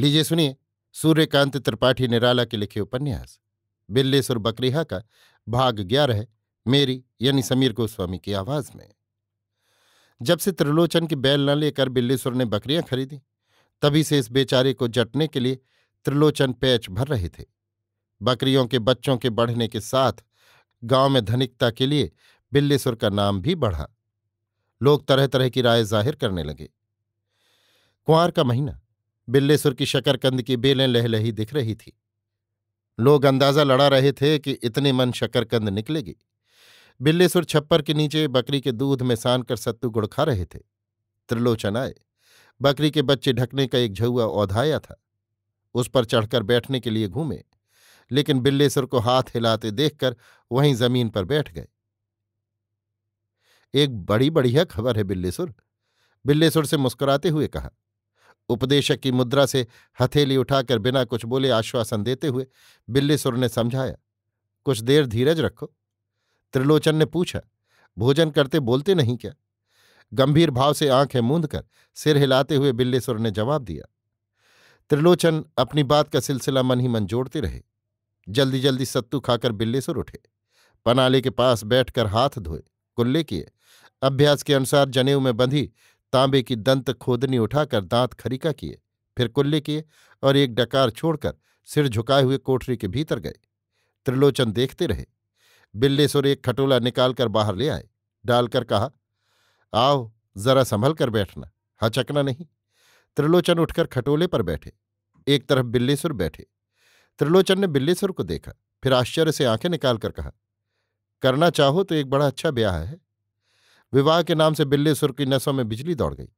लीजिए सुनिए सूर्यकांत त्रिपाठी निराला के लिखे उपन्यास बिल्लेसुर बकरिहा का भाग 11 मेरी यानी समीर गोस्वामी की आवाज में। जब से त्रिलोचन की बैल न लेकर बिल्लेसुर ने बकरियां खरीदी तभी से इस बेचारे को जटने के लिए त्रिलोचन पैच भर रहे थे। बकरियों के बच्चों के बढ़ने के साथ गांव में धनिकता के लिए बिल्लेसुर का नाम भी बढ़ा। लोग तरह तरह की राय जाहिर करने लगे। कुंवार का महीना, बिल्लेसुर की शकरकंद की बेलें लहलही दिख रही थी। लोग अंदाजा लड़ा रहे थे कि इतने मन शकरकंद निकलेगी। बिल्लेसुर छप्पर के नीचे बकरी के दूध में सान कर सत्तू गुड़ खा रहे थे। त्रिलोचन आए। बकरी के बच्चे ढकने का एक झउआ औधाया था। उस पर चढ़कर बैठने के लिए घूमे, लेकिन बिल्लेसुर को हाथ हिलाते देखकर वहीं जमीन पर बैठ गए। एक बड़ी बढ़िया खबर है बिल्लेसुर, बिल्लेसुर से मुस्कुराते हुए कहा। उपदेशक की मुद्रा से हथेली उठाकर बिना कुछ बोले आश्वासन देते हुए बिल्लेसुर ने समझाया, कुछ देर धीरज रखो। त्रिलोचन ने पूछा, भोजन करते बोलते नहीं क्या? गंभीर भाव से आंखें मूंदकर सिर हिलाते हुए बिल्लेसुर ने जवाब दिया। त्रिलोचन अपनी बात का सिलसिला मन ही मन जोड़ते रहे। जल्दी जल्दी सत्तू खाकर बिल्लेसुर उठे, पनाले के पास बैठकर हाथ धोए, कुल्ले किए, अभ्यास के अनुसार जनेऊ में बंधी तांबे की दंत खोदनी उठाकर दांत खरीका किए, फिर कुल्ले किए और एक डकार छोड़कर सिर झुकाए हुए कोठरी के भीतर गए। त्रिलोचन देखते रहे। बिल्लेसुर एक खटोला निकालकर बाहर ले आए, डालकर कहा, आओ जरा संभल कर बैठना, हचकना नहीं। त्रिलोचन उठकर खटोले पर बैठे। एक तरफ बिल्लेसुर बैठे। त्रिलोचन ने बिल्लेसुर को देखा, फिर आश्चर्य से आंखें निकालकर कहा, करना चाहो तो एक बड़ा अच्छा ब्याह है। विवाह के नाम से बिल्लेसुर की नसों में बिजली दौड़ गई,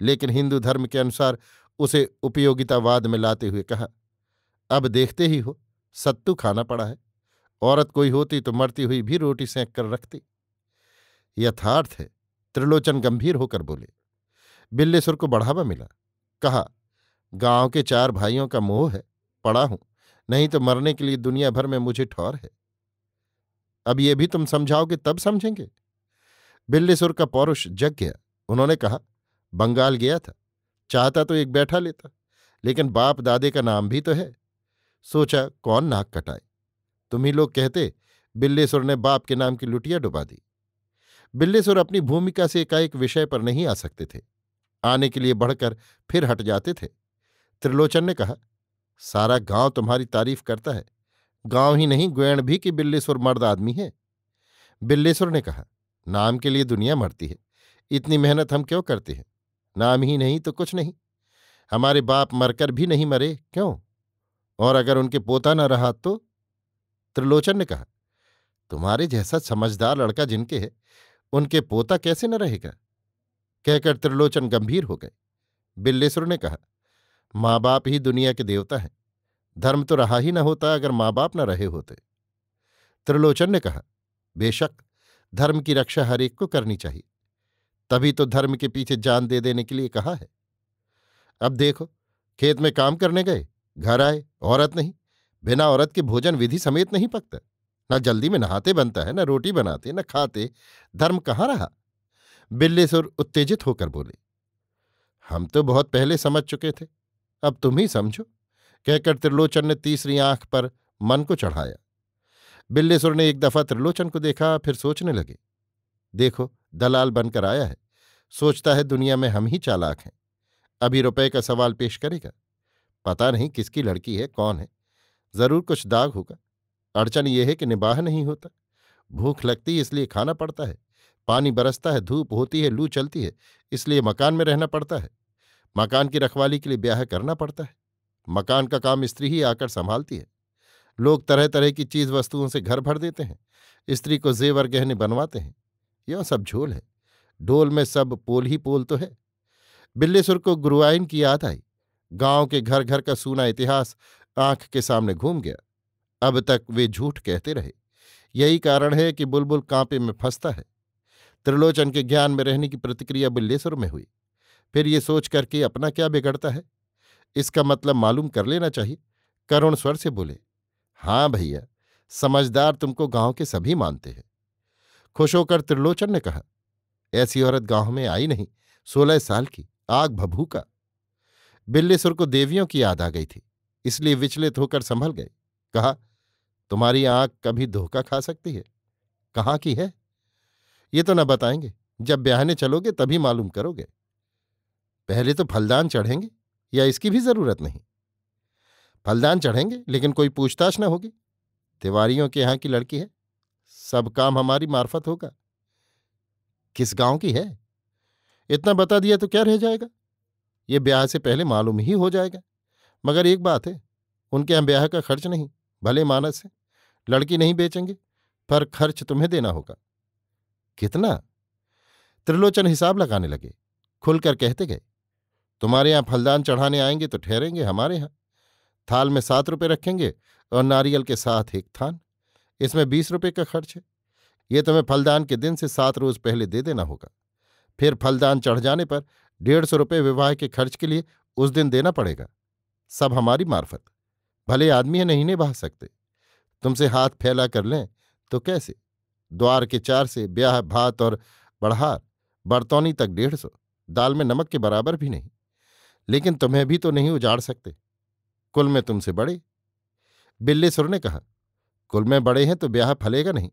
लेकिन हिंदू धर्म के अनुसार उसे उपयोगितावाद में लाते हुए कहा, अब देखते ही हो, सत्तू खाना पड़ा है। औरत कोई होती तो मरती हुई भी रोटी सेंक कर रखती। यथार्थ है, त्रिलोचन गंभीर होकर बोले। बिल्लेसुर को बढ़ावा मिला। कहा, गांव के 4 भाइयों का मोह है, पड़ा हूं, नहीं तो मरने के लिए दुनिया भर में मुझे ठौर है। अब ये भी तुम समझाओगे तब समझेंगे। बिल्लेसुर का पौरुष जग गया। उन्होंने कहा, बंगाल गया था, चाहता तो एक बैठा लेता, लेकिन बाप दादे का नाम भी तो है। सोचा कौन नाक कटाए। तुम ही लोग कहते बिल्लेसुर ने बाप के नाम की लुटिया डुबा दी। बिल्लेसुर अपनी भूमिका से एकाएक विषय पर नहीं आ सकते थे। आने के लिए बढ़कर फिर हट जाते थे। त्रिलोचन ने कहा, सारा गांव तुम्हारी तारीफ करता है, गांव ही नहीं ग्वेण भी कि बिल्लेसुर मर्द आदमी है। बिल्लेसुर ने कहा, नाम के लिए दुनिया मरती है, इतनी मेहनत हम क्यों करते हैं? नाम ही नहीं तो कुछ नहीं। हमारे बाप मरकर भी नहीं मरे, क्यों? और अगर उनके पोता न रहा तो? त्रिलोचन ने कहा, तुम्हारे जैसा समझदार लड़का जिनके है, उनके पोता कैसे न रहेगा? कहकर त्रिलोचन गंभीर हो गए। बिल्लेसुर ने कहा, माँ बाप ही दुनिया के देवता हैं, धर्म तो रहा ही न होता अगर माँ बाप न रहे होते। त्रिलोचन ने कहा, बेशक धर्म की रक्षा हर एक को करनी चाहिए, तभी तो धर्म के पीछे जान दे देने के लिए कहा है। अब देखो, खेत में काम करने गए, घर आए, औरत नहीं, बिना औरत के भोजन विधि समेत नहीं पकता, न जल्दी में नहाते बनता है, न रोटी बनाते, न खाते, धर्म कहाँ रहा? बिल्लेसुर उत्तेजित होकर बोले, हम तो बहुत पहले समझ चुके थे, अब तुम ही समझो। कहकर त्रिलोचन ने तीसरी आंख पर मन को चढ़ाया। बिल्लेसुर ने एक दफा त्रिलोचन को देखा, फिर सोचने लगे। देखो, दलाल बनकर आया है, सोचता है दुनिया में हम ही चालाक हैं, अभी रुपए का सवाल पेश करेगा। पता नहीं किसकी लड़की है, कौन है, जरूर कुछ दाग होगा। अड़चन यह है कि निबाह नहीं होता, भूख लगती है इसलिए खाना पड़ता है, पानी बरसता है, धूप होती है, लू चलती है इसलिए मकान में रहना पड़ता है, मकान की रखवाली के लिए ब्याह करना पड़ता है, मकान का काम स्त्री ही आकर संभालती है। लोग तरह तरह की चीज वस्तुओं से घर भर देते हैं, स्त्री को जेवर गहने बनवाते हैं। यह सब झोल है, ढोल में सब पोल ही पोल तो है। बिल्लेसुर को गुरुआइन की याद आई। गांव के घर घर का सूना इतिहास आंख के सामने घूम गया। अब तक वे झूठ कहते रहे, यही कारण है कि बुलबुल कांपे में फंसता है। त्रिलोचन के ज्ञान में रहने की प्रतिक्रिया बिल्लेसुर में हुई। फिर ये सोच करके अपना क्या बिगड़ता है, इसका मतलब मालूम कर लेना चाहिए। करुण स्वर से बोले, हाँ भैया, समझदार तुमको गांव के सभी मानते हैं। खुश होकर त्रिलोचन ने कहा, ऐसी औरत गांव में आई नहीं, 16 साल की, आग भभूका। बिल्लीसुर को देवियों की याद आ गई थी, इसलिए विचलित होकर संभल गए। कहा, तुम्हारी आंख कभी धोखा खा सकती है? कहाँ की है? ये तो न बताएंगे, जब ब्याहने चलोगे तभी मालूम करोगे। पहले तो फलदान चढ़ेंगे, या इसकी भी जरूरत नहीं? फलदान चढ़ेंगे, लेकिन कोई पूछताछ न होगी। तिवारियों के यहां की लड़की है, सब काम हमारी मार्फत होगा। किस गांव की है? इतना बता दिया तो क्या रह जाएगा, ये ब्याह से पहले मालूम ही हो जाएगा। मगर एक बात है, उनके यहां ब्याह का खर्च नहीं, भले मानस है। लड़की नहीं बेचेंगे, पर खर्च तुम्हें देना होगा। कितना? त्रिलोचन हिसाब लगाने लगे। खुलकर कहते गए, तुम्हारे यहां फलदान चढ़ाने आएंगे तो ठहरेंगे हमारे यहां। थाल में 7 रुपये रखेंगे और नारियल के साथ एक थान, इसमें 20 रुपये का खर्च है। ये तुम्हें फलदान के दिन से 7 रोज पहले दे देना होगा। फिर फलदान चढ़ जाने पर 150 रुपये विवाह के खर्च के लिए उस दिन देना पड़ेगा, सब हमारी मार्फत। भले आदमी है, नहीं निभा सकते। तुमसे हाथ फैला कर लें तो कैसे? द्वार के 4 से ब्याह भात और बढ़हार बरतौनी तक 150, दाल में नमक के बराबर भी नहीं। लेकिन तुम्हें भी तो नहीं उजाड़ सकते, कुल में तुमसे बड़े। बिल्लीसुर ने कहा, कुल में बड़े हैं तो ब्याह फलेगा नहीं।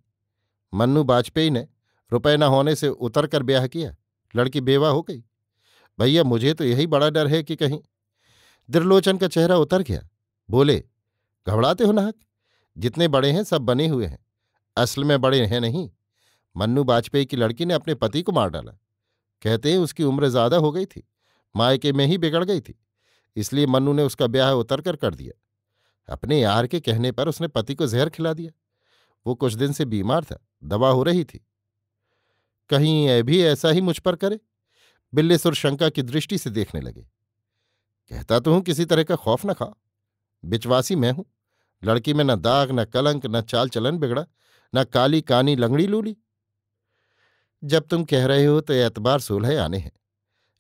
मन्नू वाजपेयी ने रुपए न होने से उतर कर ब्याह किया, लड़की बेवा हो गई। भैया, मुझे तो यही बड़ा डर है कि कहीं। त्रिलोचन का चेहरा उतर गया। बोले, घबराते हो नाहक? जितने बड़े हैं सब बने हुए हैं, असल में बड़े हैं नहीं। मन्नू वाजपेयी की लड़की ने अपने पति को मार डाला। कहते हैं उसकी उम्र ज्यादा हो गई थी, मायके में ही बिगड़ गई थी, इसलिए मन्नू ने उसका ब्याह उतर कर दिया। अपने यार के कहने पर उसने पति को जहर खिला दिया। वो कुछ दिन से बीमार था, दवा हो रही थी। कहीं यह भी ऐसा ही मुझ पर करे? बिल्लीसुर शंका की दृष्टि से देखने लगे। कहता तो हूं किसी तरह का खौफ न खा, बिचवासी मैं हूं। लड़की में न दाग, न कलंक, न चाल चलन बिगड़ा, न काली कानी लंगड़ी लूली। जब तुम कह रहे हो तो एतबार 16 आने हैं,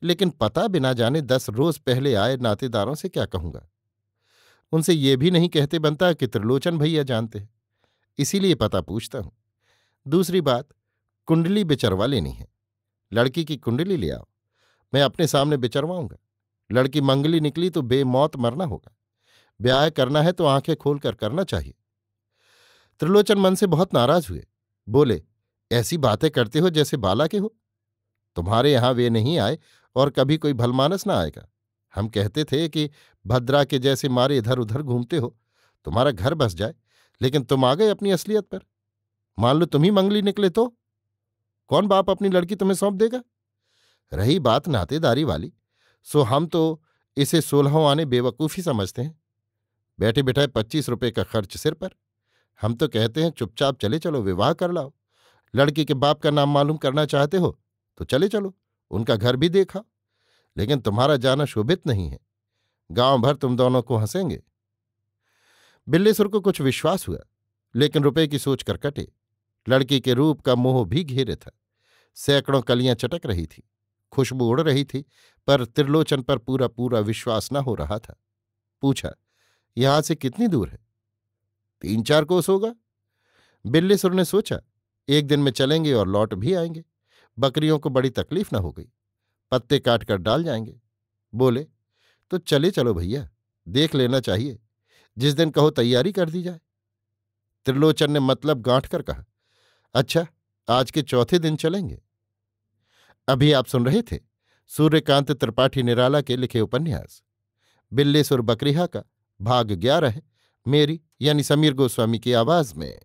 लेकिन पता बिना जाने 10 रोज पहले आए नातेदारों से क्या कहूंगा? उनसे ये भी नहीं कहते बनता कि त्रिलोचन भैया जानते हैं, इसीलिए पता पूछता हूं। दूसरी बात, कुंडली बिचरवा लेनी है। लड़की की कुंडली ले आओ, मैं अपने सामने बिचरवाऊंगा। लड़की मंगली निकली तो बेमौत मरना होगा। ब्याह करना है तो आंखें खोलकर करना चाहिए। त्रिलोचन मन से बहुत नाराज हुए। बोले, ऐसी बातें करते हो जैसे बाला के हो। तुम्हारे यहां वे नहीं आए और कभी कोई भलमानस ना आएगा। हम कहते थे कि भद्रा के जैसे मारे इधर उधर घूमते हो, तुम्हारा घर बस जाए, लेकिन तुम आ गए अपनी असलियत पर। मान लो तुम ही मंगली निकले तो कौन बाप अपनी लड़की तुम्हें सौंप देगा? रही बात नातेदारी वाली, सो हम तो इसे 16 आने बेवकूफी समझते हैं। बैठे बिठाए 25 रुपये का खर्च सिर पर। हम तो कहते हैं चुपचाप चले चलो, विवाह कर लाओ। लड़की के बाप का नाम मालूम करना चाहते हो तो चले चलो, उनका घर भी देखा। लेकिन तुम्हारा जाना शोभित नहीं है, गांव भर तुम दोनों को हंसेंगे। बिल्लीसुर को कुछ विश्वास हुआ, लेकिन रुपए की सोच कर कटे। लड़की के रूप का मोह भी घेरे था। सैकड़ों कलियां चटक रही थी, खुशबू उड़ रही थी, पर त्रिलोचन पर पूरा पूरा विश्वास न हो रहा था। पूछा, यहां से कितनी दूर है? 3-4 कोस होगा। बिल्लीसुर ने सोचा, एक दिन में चलेंगे और लौट भी आएंगे, बकरियों को बड़ी तकलीफ न हो गई, पत्ते काट कर डाल जाएंगे। बोले, तो चले चलो भैया, देख लेना चाहिए, जिस दिन कहो तैयारी कर दी जाए। त्रिलोचन ने मतलब गांठ कर कहा, अच्छा, आज के चौथे दिन चलेंगे। अभी आप सुन रहे थे सूर्यकांत त्रिपाठी निराला के लिखे उपन्यास बिल्लीसुर बकरिहा का भाग 11 है, मेरी यानी समीर गोस्वामी की आवाज में।